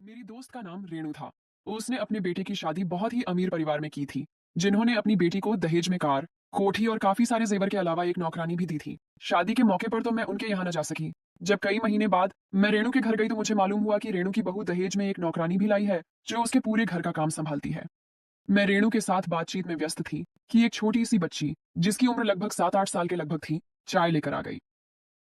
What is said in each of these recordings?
मेरी दोस्त का नाम रेणु था। उसने अपने बेटे की शादी बहुत ही अमीर परिवार में की थी, जिन्होंने अपनी बेटी को दहेज में कार, कोठी और काफी सारे जेवर के अलावा एक नौकरानी भी दी थी। शादी के मौके पर तो मैं उनके यहाँ न जा सकी। जब कई महीने बाद मैं रेणु के घर गई तो मुझे मालूम हुआ कि रेणु की बहू दहेज में एक नौकरानी भी लाई है, जो उसके पूरे घर का काम संभालती है। मैं रेणु के साथ बातचीत में व्यस्त थी कि एक छोटी सी बच्ची, जिसकी उम्र लगभग 7-8 साल के लगभग थी, चाय लेकर आ गई।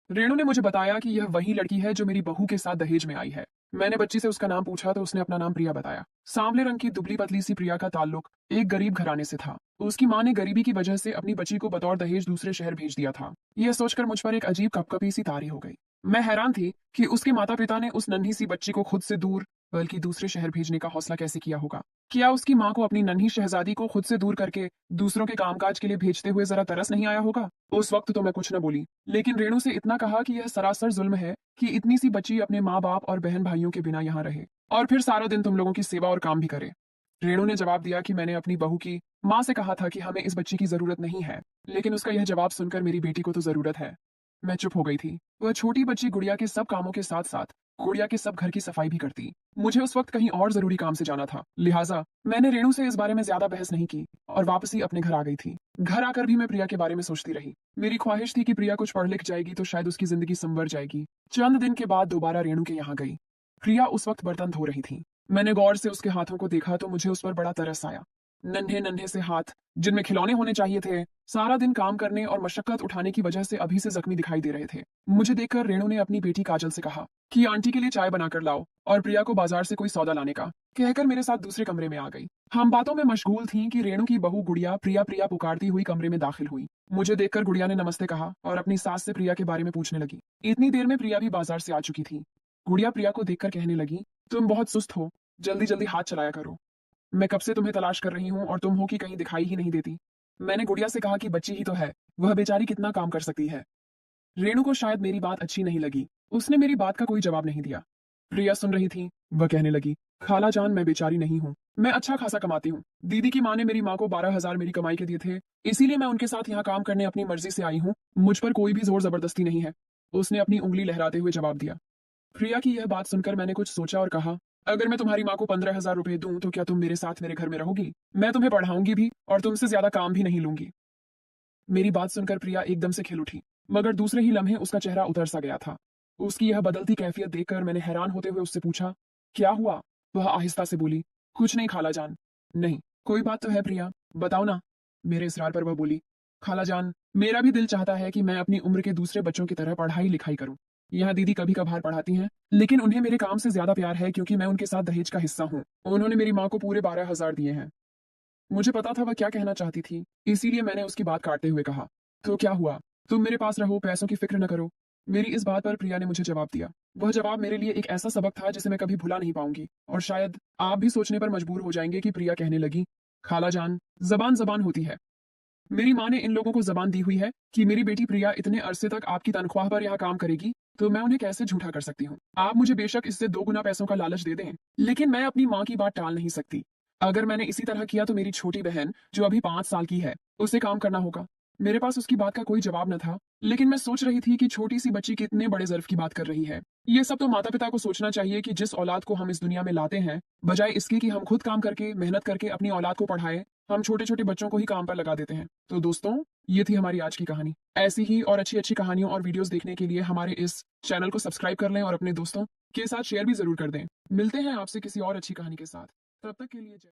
रेणु ने मुझे बताया कि यह वही लड़की है जो मेरी बहू के साथ दहेज में आई है। मैंने बच्ची से उसका नाम पूछा तो उसने अपना नाम प्रिया बताया। सांवले रंग की दुबली पतली सी प्रिया का ताल्लुक एक गरीब घराने से था। उसकी माँ ने गरीबी की वजह से अपनी बच्ची को बतौर दहेज दूसरे शहर भेज दिया था। यह सोचकर मुझ पर एक अजीब कपकपी सी तारी हो गई। मैं हैरान थी कि उसके माता पिता ने उस नन्ही सी बच्ची को खुद से दूर, बल्कि दूसरे शहर भेजने का हौसला कैसे किया होगा। क्या उसकी माँ को अपनी नन्ही शहजादी को खुद से दूर करके दूसरों के कामकाज के लिए भेजते हुए जरा तरस नहीं आया होगा। उस वक्त तो मैं कुछ न बोली, लेकिन रेणु से इतना कहा कि यह सरासर जुल्म है कि इतनी सी बच्ची अपने माँ बाप और बहन भाइयों के बिना यहाँ रहे और फिर सारा दिन तुम लोगों की सेवा और काम भी करे। रेणु ने जवाब दिया कि मैंने अपनी बहू की माँ से कहा था कि हमें इस बच्ची की जरूरत नहीं है, लेकिन उसका यह जवाब सुनकर मेरी बेटी को तो जरूरत है। मैं चुप हो गई थी। वह छोटी बच्ची गुड़िया के सब कामों के साथ साथ गुड़िया के सब घर की सफाई भी करती। मुझे उस वक्त कहीं और जरूरी काम से जाना था, लिहाजा मैंने रेणु से इस बारे में ज्यादा बहस नहीं की और वापसी अपने घर आ गई थी। घर आकर भी मैं प्रिया के बारे में सोचती रही। मेरी ख्वाहिश थी कि प्रिया कुछ पढ़ लिख जाएगी तो शायद उसकी जिंदगी संवर जाएगी। चंद दिन के बाद दोबारा रेणु के यहाँ गई। प्रिया उस वक्त बर्तन धो रही थी। मैंने गौर से उसके हाथों को देखा तो मुझे उस पर बड़ा तरस आया। नन्हे नन्हे से हाथ, जिनमें खिलौने होने चाहिए थे, सारा दिन काम करने और मशक्कत उठाने की वजह से अभी से जख्मी दिखाई दे रहे थे। मुझे देखकर रेणु ने अपनी बेटी काजल से कहा कि आंटी के लिए चाय बनाकर लाओ और प्रिया को बाजार से कोई सौदा लाने का, कहकर मेरे साथ दूसरे कमरे में आ गई। हम बातों में मशगूल थीं कि रेणु की बहू गुड़िया प्रिया प्रिया पुकारती हुई कमरे में दाखिल हुई। मुझे देखकर गुड़िया ने नमस्ते कहा और अपनी सास से प्रिया के बारे में पूछने लगी। इतनी देर में प्रिया भी बाजार से आ चुकी थी। गुड़िया प्रिया को देखकर कहने लगी, तुम बहुत सुस्त हो, जल्दी जल्दी हाथ चलाया करो। मैं कब से तुम्हें तलाश कर रही हूँ और तुम हो कि कहीं दिखाई ही नहीं देती। मैंने गुड़िया से कहा कि बच्ची ही तो है, वह बेचारी कितना काम कर सकती है। रेणु को शायद मेरी बात अच्छी नहीं लगी। उसने मेरी बात का कोई जवाब नहीं दिया। प्रिया सुन रही थी। वह कहने लगी, खाला जान, मैं बेचारी नहीं हूँ, मैं अच्छा खासा कमाती हूँ। दीदी की माँ ने मेरी माँ को 12,000 मेरी कमाई के दिए थे, इसीलिए मैं उनके साथ यहाँ काम करने अपनी मर्जी से आई हूँ। मुझ पर कोई भी जोर जबरदस्ती नहीं है। उसने अपनी उंगली लहराते हुए जवाब दिया। प्रिया की यह बात सुनकर मैंने कुछ सोचा और कहा, अगर मैं तुम्हारी माँ को 15,000 रुपए दूं तो क्या तुम मेरे साथ मेरे घर में रहोगी? मैं तुम्हें पढ़ाऊंगी भी और तुमसे ज्यादा काम भी नहीं लूंगी। मेरी बात सुनकर प्रिया एकदम से खिल उठी, मगर दूसरे ही लम्हे उसका चेहरा उतर सा गया था। उसकी यह बदलती कैफियत देखकर मैंने हैरान होते हुए उससे पूछा, क्या हुआ? वह आहिस्ता से बोली, कुछ नहीं खाला जान। नहीं, कोई बात तो है प्रिया, बताओ ना। मेरे इसरार पर वह बोली, खाला जान, मेरा भी दिल चाहता है कि मैं अपनी उम्र के दूसरे बच्चों की तरह पढ़ाई लिखाई करूं। यहाँ दीदी कभी कभार पढ़ाती हैं, लेकिन उन्हें मेरे काम से ज्यादा प्यार है क्योंकि मैं उनके साथ दहेज का हिस्सा हूँ। उन्होंने मेरी माँ को पूरे 12,000 दिए हैं। मुझे पता था वह क्या कहना चाहती थी, इसीलिए मैंने उसकी बात काटते हुए कहा, तो क्या हुआ? तुम मेरे पास रहो, पैसों की फिक्र न करो। मेरी इस बात पर प्रिया ने मुझे जवाब दिया। वह जवाब मेरे लिए एक ऐसा सबक था जिसे मैं कभी भुला नहीं पाऊंगी, और शायद आप भी सोचने पर मजबूर हो जाएंगे कि प्रिया कहने लगी, खाला जान, जबान जबान होती है। मेरी माँ ने इन लोगों को जबान दी हुई है कि मेरी बेटी प्रिया इतने अरसे तक आपकी तनख्वाह पर यहाँ काम करेगी, तो मैं उन्हें कैसे झूठा कर सकती हूँ? आप मुझे बेशक इससे 2 गुना पैसों का लालच दे दें, लेकिन मैं अपनी माँ की बात टाल नहीं सकती। अगर मैंने इसी तरह किया तो मेरी छोटी बहन, जो अभी 5 साल की है, उसे काम करना होगा। मेरे पास उसकी बात का कोई जवाब न था, लेकिन मैं सोच रही थी कि छोटी सी बच्ची कितने बड़े ज़र्फ की बात कर रही है। ये सब तो माता पिता को सोचना चाहिए कि जिस औलाद को हम इस दुनिया में लाते हैं, बजाय इसके कि हम खुद काम करके मेहनत करके अपनी औलाद को पढ़ाएं, हम छोटे छोटे बच्चों को ही काम पर लगा देते हैं। तो दोस्तों, ये थी हमारी आज की कहानी। ऐसी ही और अच्छी अच्छी कहानियों और वीडियोस देखने के लिए हमारे इस चैनल को सब्सक्राइब कर लें और अपने दोस्तों के साथ शेयर भी जरूर कर दें। मिलते हैं आपसे किसी और अच्छी कहानी के साथ। तब तक के लिए जय।